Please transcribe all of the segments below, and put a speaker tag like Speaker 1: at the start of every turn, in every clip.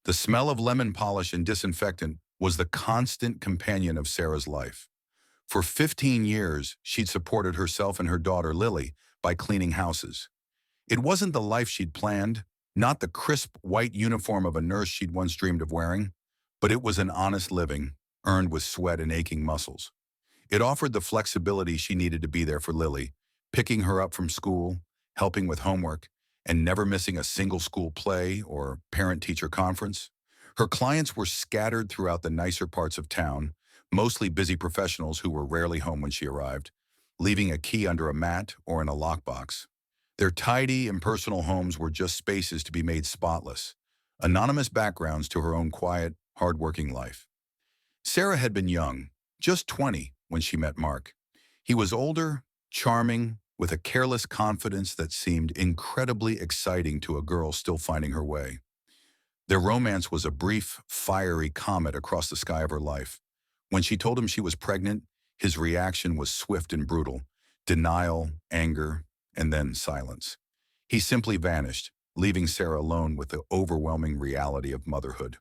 Speaker 1: The smell of lemon polish and disinfectant was the constant companion of Sarah's life. For 15 years, she'd supported herself and her daughter Lily by cleaning houses. It wasn't the life she'd planned, not the crisp white uniform of a nurse she'd once dreamed of wearing, but it was an honest living, earned with sweat and aching muscles. It offered the flexibility she needed to be there for Lily, picking her up from school, helping with homework, and never missing a single school play or parent-teacher conference. Her clients were scattered throughout the nicer parts of town, mostly busy professionals who were rarely home when she arrived, leaving a key under a mat or in a lockbox. Their tidy, impersonal homes were just spaces to be made spotless, anonymous backgrounds to her own quiet, hard-working life. Sarah had been young, just 20, when she met Mark. He was older, charming, with a careless confidence that seemed incredibly exciting to a girl still finding her way. Their romance was a brief, fiery comet across the sky of her life. When she told him she was pregnant, his reaction was swift and brutal: denial, anger, and then silence. He simply vanished, leaving Sarah alone with the overwhelming reality of motherhood.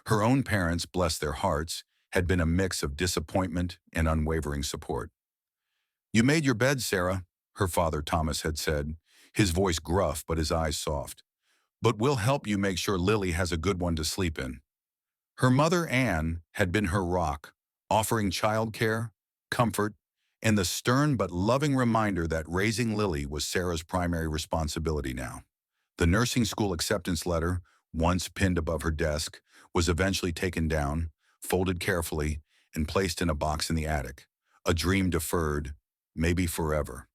Speaker 1: Her own parents, bless their hearts, had been a mix of disappointment and unwavering support. "You made your bed, Sarah," her father Thomas had said, his voice gruff but his eyes soft. "But we'll help you make sure Lily has a good one to sleep in." Her mother, Anne, had been her rock, offering childcare, comfort, and the stern but loving reminder that raising Lily was Sarah's primary responsibility now. The nursing school acceptance letter, once pinned above her desk, was eventually taken down, folded carefully, and placed in a box in the attic, a dream deferred, maybe forever.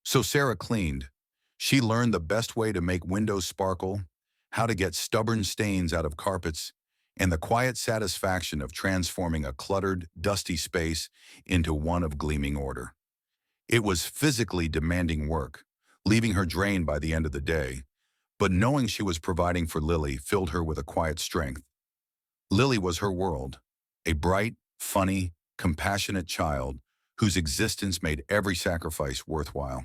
Speaker 1: So Sarah cleaned. She learned the best way to make windows sparkle, how to get stubborn stains out of carpets, and the quiet satisfaction of transforming a cluttered, dusty space into one of gleaming order. It was physically demanding work, leaving her drained by the end of the day, but knowing she was providing for Lily filled her with a quiet strength. Lily was her world, a bright, funny, compassionate child whose existence made every sacrifice worthwhile.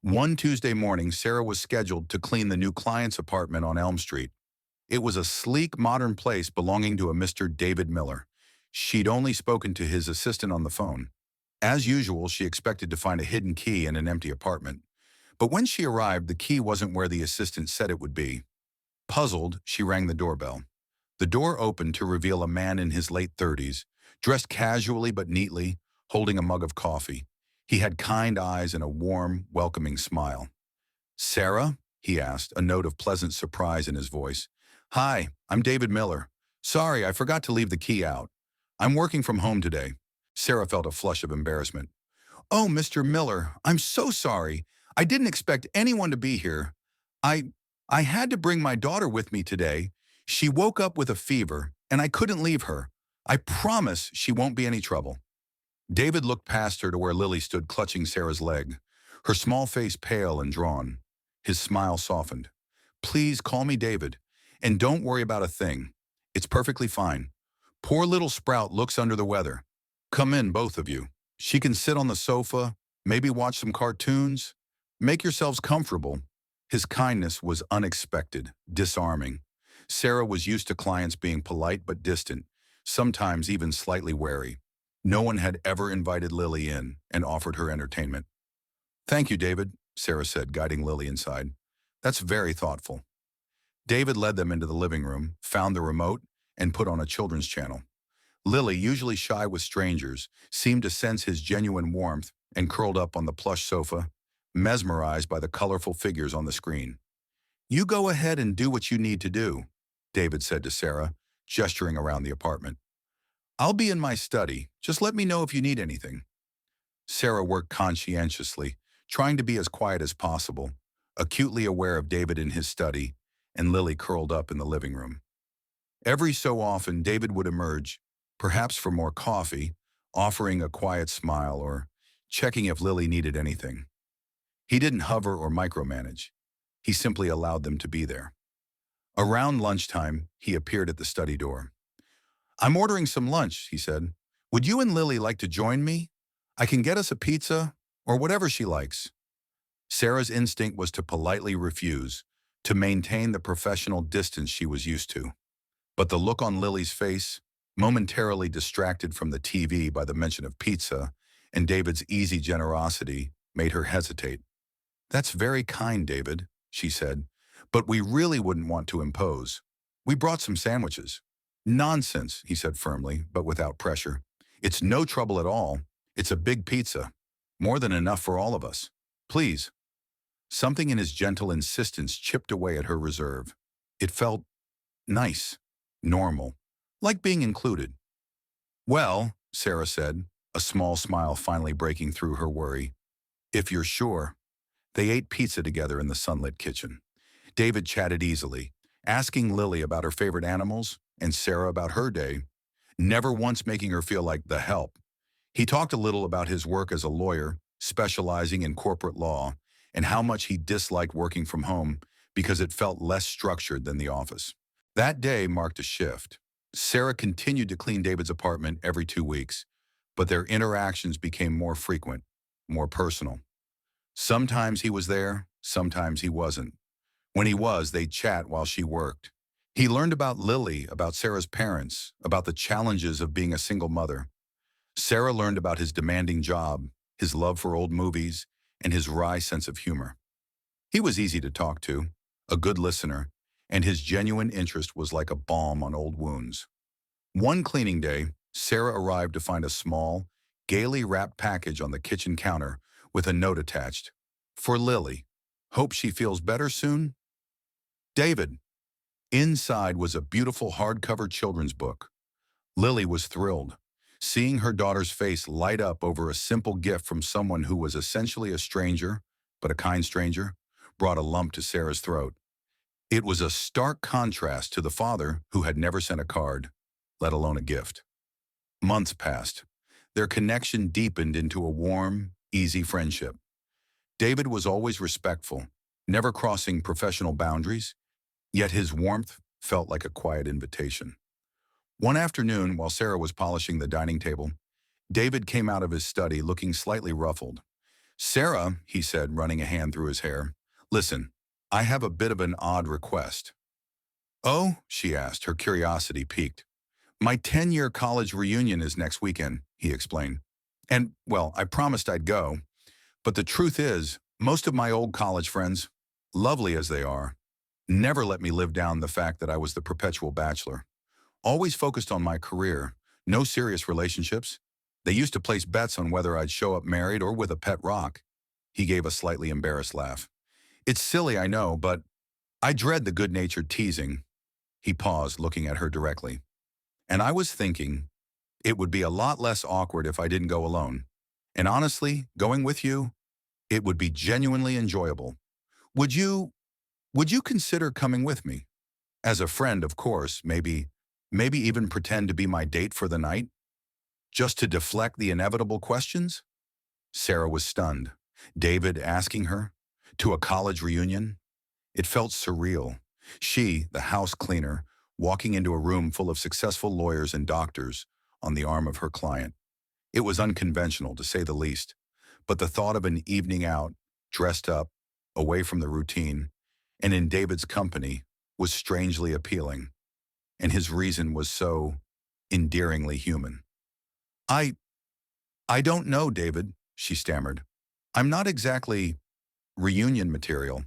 Speaker 1: One Tuesday morning, Sarah was scheduled to clean the new client's apartment on Elm Street. It was a sleek, modern place belonging to a Mr. David Miller. She'd only spoken to his assistant on the phone. As usual, she expected to find a hidden key in an empty apartment. But when she arrived, the key wasn't where the assistant said it would be. Puzzled, she rang the doorbell. The door opened to reveal a man in his late 30s, dressed casually but neatly, holding a mug of coffee. He had kind eyes and a warm, welcoming smile. "Sarah?" he asked, a note of pleasant surprise in his voice. "Hi, I'm David Miller. Sorry, I forgot to leave the key out. I'm working from home today." Sarah felt a flush of embarrassment. "Oh, Mr. Miller, I'm so sorry. I didn't expect anyone to be here. I I had to bring my daughter with me today. She woke up with a fever, and I couldn't leave her. I promise she won't be any trouble." David looked past her to where Lily stood clutching Sarah's leg, her small face pale and drawn. His smile softened. "Please call me David, and don't worry about a thing. It's perfectly fine. Poor little Sprout looks under the weather. Come in, both of you. She can sit on the sofa, maybe watch some cartoons. Make yourselves comfortable." His kindness was unexpected, disarming. Sarah was used to clients being polite but distant, sometimes even slightly wary. No one had ever invited Lily in and offered her entertainment. "Thank you, David," Sarah said, guiding Lily inside. "That's very thoughtful." David led them into the living room, found the remote, and put on a children's channel. Lily, usually shy with strangers, seemed to sense his genuine warmth and curled up on the plush sofa, mesmerized by the colorful figures on the screen. "You go ahead and do what you need to do," David said to Sarah, gesturing around the apartment. "I'll be in my study. Just let me know if you need anything." Sarah worked conscientiously, trying to be as quiet as possible, acutely aware of David in his study and Lily curled up in the living room. Every so often, David would emerge, perhaps for more coffee, offering a quiet smile or checking if Lily needed anything. He didn't hover or micromanage. He simply allowed them to be there. Around lunchtime, he appeared at the study door. "I'm ordering some lunch," he said. "Would you and Lily like to join me? I can get us a pizza or whatever she likes." Sarah's instinct was to politely refuse, to maintain the professional distance she was used to. But the look on Lily's face, momentarily distracted from the TV by the mention of pizza and David's easy generosity, made her hesitate. "That's very kind, David," she said, "but we really wouldn't want to impose. We brought some sandwiches." "Nonsense," he said firmly, but without pressure. "It's no trouble at all. It's a big pizza. More than enough for all of us. Please." Something in his gentle insistence chipped away at her reserve. It felt nice, normal, like being included. "Well," Sarah said, a small smile finally breaking through her worry, "if you're sure." They ate pizza together in the sunlit kitchen. David chatted easily, asking Lily about her favorite animals and Sarah about her day, never once making her feel like the help. He talked a little about his work as a lawyer, specializing in corporate law, and how much he disliked working from home because it felt less structured than the office. That day marked a shift. Sarah continued to clean David's apartment every 2 weeks, but their interactions became more frequent, more personal. Sometimes he was there, sometimes he wasn't. When he was, they'd chat while she worked. He learned about Lily, about Sarah's parents, about the challenges of being a single mother. Sarah learned about his demanding job, his love for old movies, and his wry sense of humor. He was easy to talk to, a good listener, and his genuine interest was like a balm on old wounds. One cleaning day, Sarah arrived to find a small, gaily wrapped package on the kitchen counter with a note attached. "For Lily. Hope she feels better soon. David." Inside was a beautiful hardcover children's book. Lily was thrilled. Seeing her daughter's face light up over a simple gift from someone who was essentially a stranger, but a kind stranger, brought a lump to Sarah's throat. It was a stark contrast to the father who had never sent a card, let alone a gift. Months passed. Their connection deepened into a warm, easy friendship. David was always respectful, never crossing professional boundaries, yet his warmth felt like a quiet invitation. One afternoon, while Sarah was polishing the dining table, David came out of his study looking slightly ruffled. "Sarah," he said, running a hand through his hair, "listen, I have a bit of an odd request." "Oh?" she asked, her curiosity piqued. "My 10-year college reunion is next weekend," he explained. "And, well, I promised I'd go. But the truth is, most of my old college friends, lovely as they are, never let me live down the fact that I was the perpetual bachelor. Always focused on my career, no serious relationships. They used to place bets on whether I'd show up married or with a pet rock." He gave a slightly embarrassed laugh. "It's silly, I know, but I dread the good-natured teasing." He paused, looking at her directly. "And I was thinking, it would be a lot less awkward if I didn't go alone. And honestly, going with you, it would be genuinely enjoyable. Would you, would you consider coming with me? As a friend, of course, maybe even pretend to be my date for the night? Just to deflect the inevitable questions?" Sarah was stunned. David asking her? To a college reunion? It felt surreal. She, the house cleaner, walking into a room full of successful lawyers and doctors on the arm of her client. It was unconventional, to say the least, but the thought of an evening out, dressed up, away from the routine, and in David's company was strangely appealing, and his reason was so endearingly human. I, I don't know, David," she stammered. "I'm not exactly reunion material."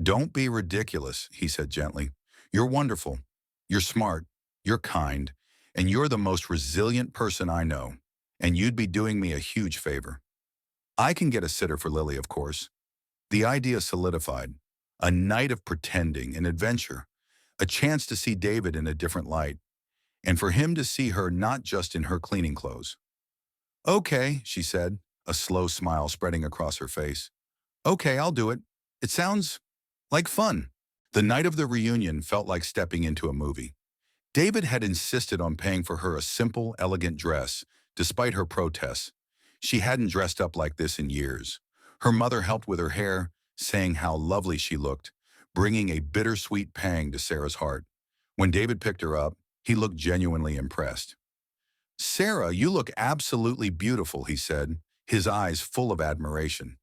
Speaker 1: "Don't be ridiculous," he said gently. "You're wonderful. You're smart. You're kind. And you're the most resilient person I know. And you'd be doing me a huge favor. I can get a sitter for Lily, of course." The idea solidified. A night of pretending, an adventure, a chance to see David in a different light, and for him to see her not just in her cleaning clothes. "Okay," she said, a slow smile spreading across her face. "Okay, I'll do it. It sounds like fun." The night of the reunion felt like stepping into a movie. David had insisted on paying for her a simple, elegant dress, despite her protests. She hadn't dressed up like this in years. Her mother helped with her hair, saying how lovely she looked, bringing a bittersweet pang to Sarah's heart. When David picked her up, he looked genuinely impressed. "Sarah, you look absolutely beautiful," he said, his eyes full of admiration.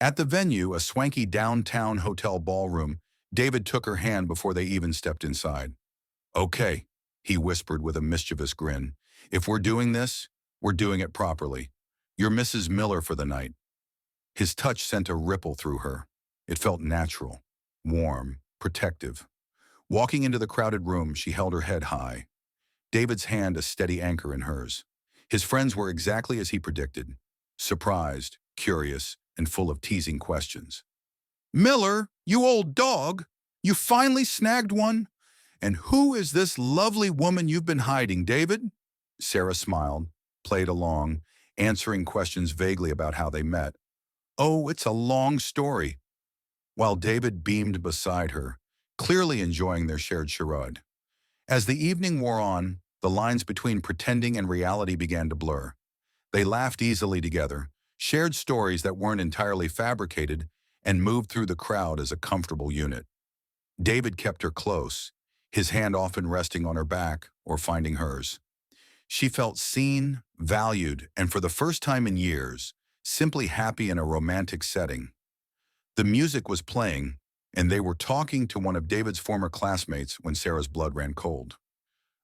Speaker 1: At the venue, a swanky downtown hotel ballroom, David took her hand before they even stepped inside. Okay, he whispered with a mischievous grin. If we're doing this, we're doing it properly. You're Mrs. Miller for the night. His touch sent a ripple through her. It felt natural, warm, protective. Walking into the crowded room, she held her head high, David's hand a steady anchor in hers. His friends were exactly as he predicted, surprised, curious, and full of teasing questions. Miller, you old dog! You finally snagged one? And who is this lovely woman you've been hiding, David? Sarah smiled, played along, answering questions vaguely about how they met. Oh, it's a long story. While David beamed beside her, clearly enjoying their shared charade. As the evening wore on, the lines between pretending and reality began to blur. They laughed easily together, shared stories that weren't entirely fabricated, and moved through the crowd as a comfortable unit. David kept her close, his hand often resting on her back or finding hers. She felt seen, valued, and for the first time in years, simply happy in a romantic setting. The music was playing, and they were talking to one of David's former classmates when Sarah's blood ran cold.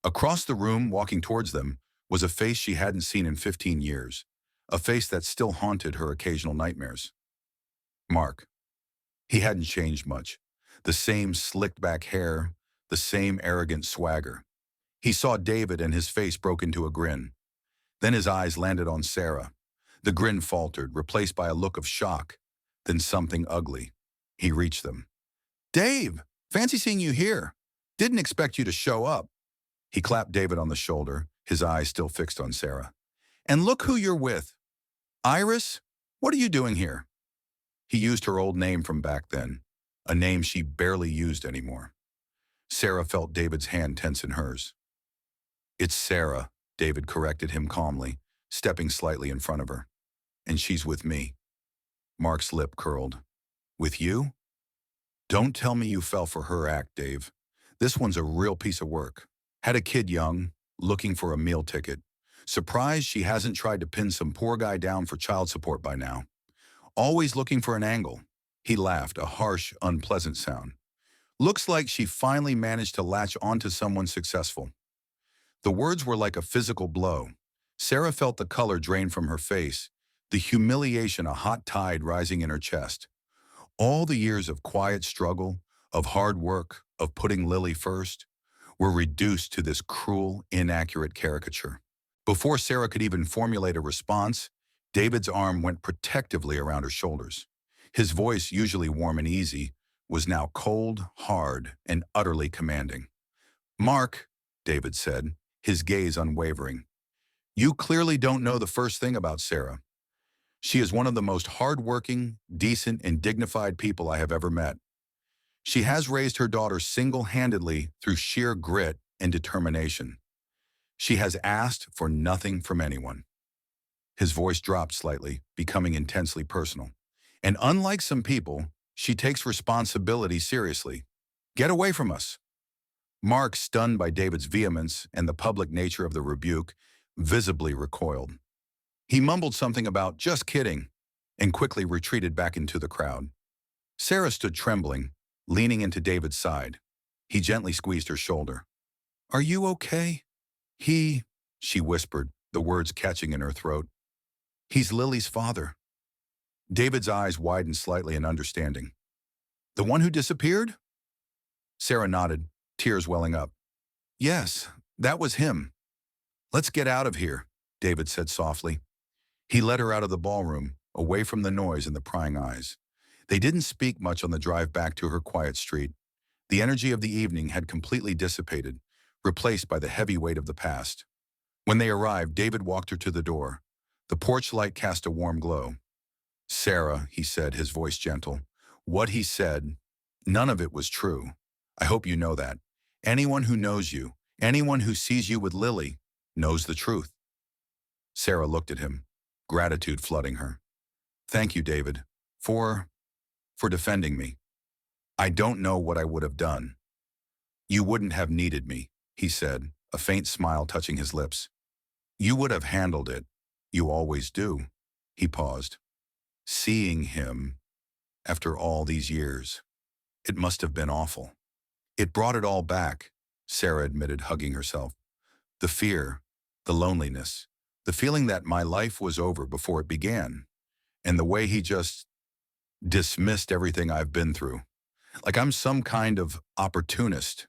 Speaker 1: Across the room, walking towards them, was a face she hadn't seen in 15 years, a face that still haunted her occasional nightmares. Mark. He hadn't changed much. The same slicked-back hair, the same arrogant swagger. He saw David and his face broke into a grin. Then his eyes landed on Sarah. The grin faltered, replaced by a look of shock, then something ugly. He reached them. Dave, fancy seeing you here. Didn't expect you to show up. He clapped David on the shoulder, his eyes still fixed on Sarah. And look who you're with. Iris, what are you doing here? He used her old name from back then, a name she barely used anymore. Sarah felt David's hand tense in hers. It's Sarah, David corrected him calmly, stepping slightly in front of her. And she's with me. Mark's lip curled. With you? Don't tell me you fell for her act, Dave. This one's a real piece of work. Had a kid young, looking for a meal ticket. Surprised she hasn't tried to pin some poor guy down for child support by now. Always looking for an angle. He laughed, a harsh, unpleasant sound. Looks like she finally managed to latch onto someone successful. The words were like a physical blow. Sarah felt the color drain from her face, the humiliation a hot tide rising in her chest. All the years of quiet struggle, of hard work, of putting Lily first, were reduced to this cruel, inaccurate caricature. Before Sarah could even formulate a response, David's arm went protectively around her shoulders. His voice, usually warm and easy, was now cold, hard, and utterly commanding. Mark, David said, his gaze unwavering, you clearly don't know the first thing about Sarah. She is one of the most hard-working, decent, and dignified people I have ever met. She has raised her daughter single-handedly through sheer grit and determination. She has asked for nothing from anyone. His voice dropped slightly, becoming intensely personal. And unlike some people, she takes responsibility seriously. Get away from us. Mark, stunned by David's vehemence and the public nature of the rebuke, visibly recoiled. He mumbled something about just kidding and quickly retreated back into the crowd. Sarah stood trembling, leaning into David's side. He gently squeezed her shoulder. Are you okay? She whispered, the words catching in her throat. He's Lily's father. David's eyes widened slightly in understanding. The one who disappeared? Sarah nodded, tears welling up. Yes, that was him. Let's get out of here, David said softly. He led her out of the ballroom, away from the noise and the prying eyes. They didn't speak much on the drive back to her quiet street. The energy of the evening had completely dissipated, replaced by the heavy weight of the past. When they arrived, David walked her to the door. The porch light cast a warm glow. Sarah, he said, his voice gentle. What he said, none of it was true. I hope you know that. Anyone who knows you, anyone who sees you with Lily, knows the truth. Sarah looked at him, gratitude flooding her. Thank you, David, for defending me. I don't know what I would have done. You wouldn't have needed me, he said, a faint smile touching his lips. You would have handled it. You always do. He paused. Seeing him, after all these years, it must have been awful. It brought it all back, Sarah admitted, hugging herself. The fear, the loneliness, the feeling that my life was over before it began, and the way he just dismissed everything I've been through. Like I'm some kind of opportunist.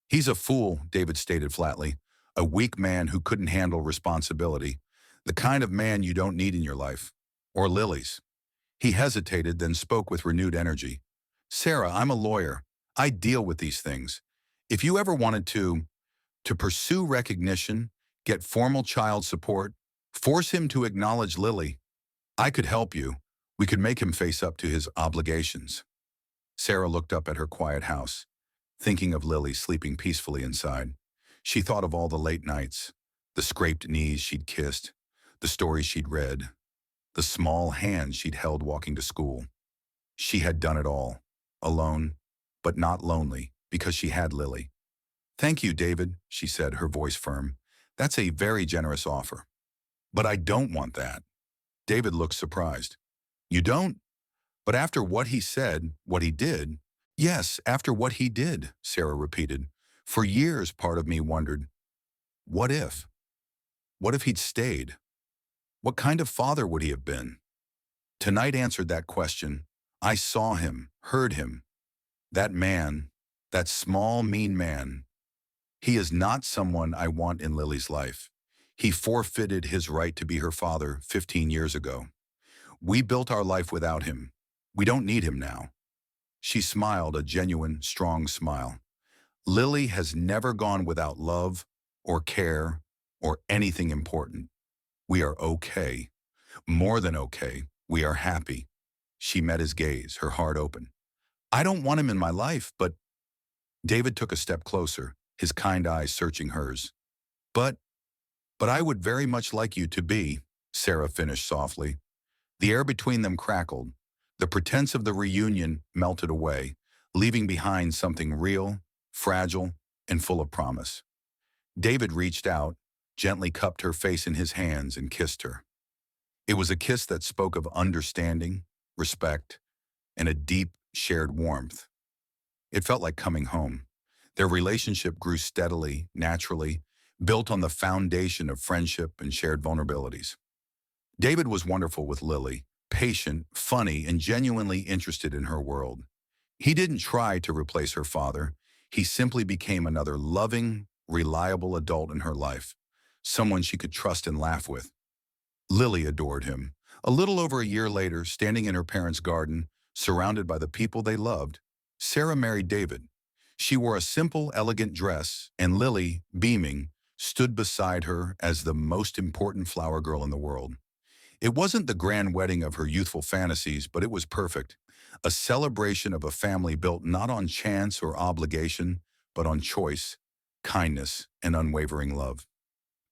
Speaker 1: He's a fool, David stated flatly. A weak man who couldn't handle responsibility. The kind of man you don't need in your life. Or Lily's. He hesitated, then spoke with renewed energy. Sarah, I'm a lawyer. I deal with these things. If you ever wanted to pursue recognition, get formal child support, force him to acknowledge Lily, I could help you. We could make him face up to his obligations. Sarah looked up at her quiet house, thinking of Lily sleeping peacefully inside. She thought of all the late nights, the scraped knees she'd kissed, the stories she'd read, the small hands she'd held walking to school. She had done it all, alone, but not lonely, because she had Lily. Thank you, David, she said, her voice firm. That's a very generous offer. But I don't want that. David looked surprised. You don't? But after what he said, what he did. Yes, after what he did, Sarah repeated. For years, part of me wondered, what if? What if he'd stayed? What kind of father would he have been? Tonight answered that question. I saw him, heard him. That man, that small, mean man, he is not someone I want in Lily's life. He forfeited his right to be her father 15 years ago. We built our life without him. We don't need him now. She smiled, a genuine, strong smile. Lily has never gone without love or care or anything important. We are okay. More than okay. We are happy. She met his gaze, her heart open. I don't want him in my life, but David took a step closer, his kind eyes searching hers. But I would very much like you to be, Sarah finished softly. The air between them crackled. The pretense of the reunion melted away, leaving behind something real, fragile, and full of promise. David reached out, gently cupped her face in his hands, and kissed her. It was a kiss that spoke of understanding, respect, and a deep, shared warmth. It felt like coming home. Their relationship grew steadily, naturally, built on the foundation of friendship and shared vulnerabilities. David was wonderful with Lily, patient, funny, and genuinely interested in her world. He didn't try to replace her father. He simply became another loving, reliable adult in her life, someone she could trust and laugh with. Lily adored him. A little over a year later, standing in her parents' garden, surrounded by the people they loved, Sarah married David. She wore a simple, elegant dress, and Lily, beaming, stood beside her as the most important flower girl in the world. It wasn't the grand wedding of her youthful fantasies, but it was perfect. A celebration of a family built not on chance or obligation, but on choice, kindness, and unwavering love.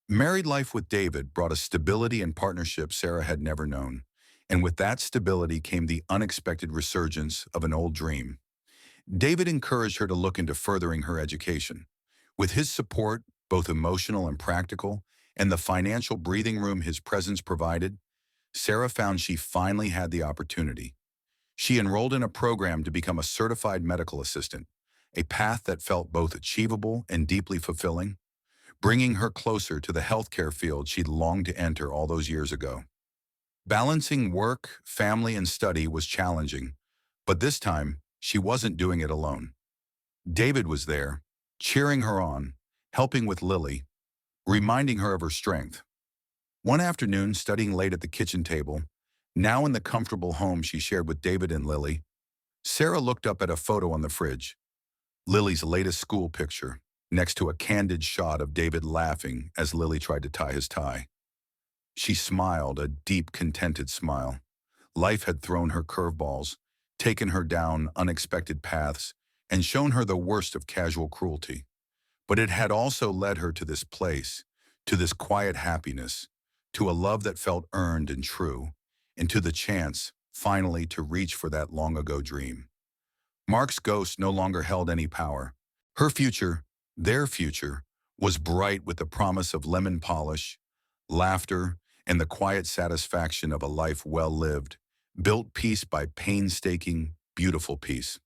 Speaker 1: Married life with David brought a stability and partnership Sarah had never known. And with that stability came the unexpected resurgence of an old dream. David encouraged her to look into furthering her education. With his support, both emotional and practical, and the financial breathing room his presence provided, Sarah found she finally had the opportunity. She enrolled in a program to become a certified medical assistant, a path that felt both achievable and deeply fulfilling, bringing her closer to the healthcare field she'd longed to enter all those years ago. Balancing work, family, and study was challenging, but this time, she wasn't doing it alone. David was there, cheering her on, helping with Lily, reminding her of her strength. One afternoon, studying late at the kitchen table, now in the comfortable home she shared with David and Lily, Sarah looked up at a photo on the fridge, Lily's latest school picture, next to a candid shot of David laughing as Lily tried to tie his tie. She smiled, a deep, contented smile. Life had thrown her curveballs, taken her down unexpected paths, and shown her the worst of casual cruelty. But it had also led her to this place, to this quiet happiness, to a love that felt earned and true, and to the chance, finally, to reach for that long-ago dream. Mark's ghost no longer held any power. Her future, their future, was bright with the promise of lemon polish, laughter, and the quiet satisfaction of a life well lived, built piece by painstaking, beautiful piece.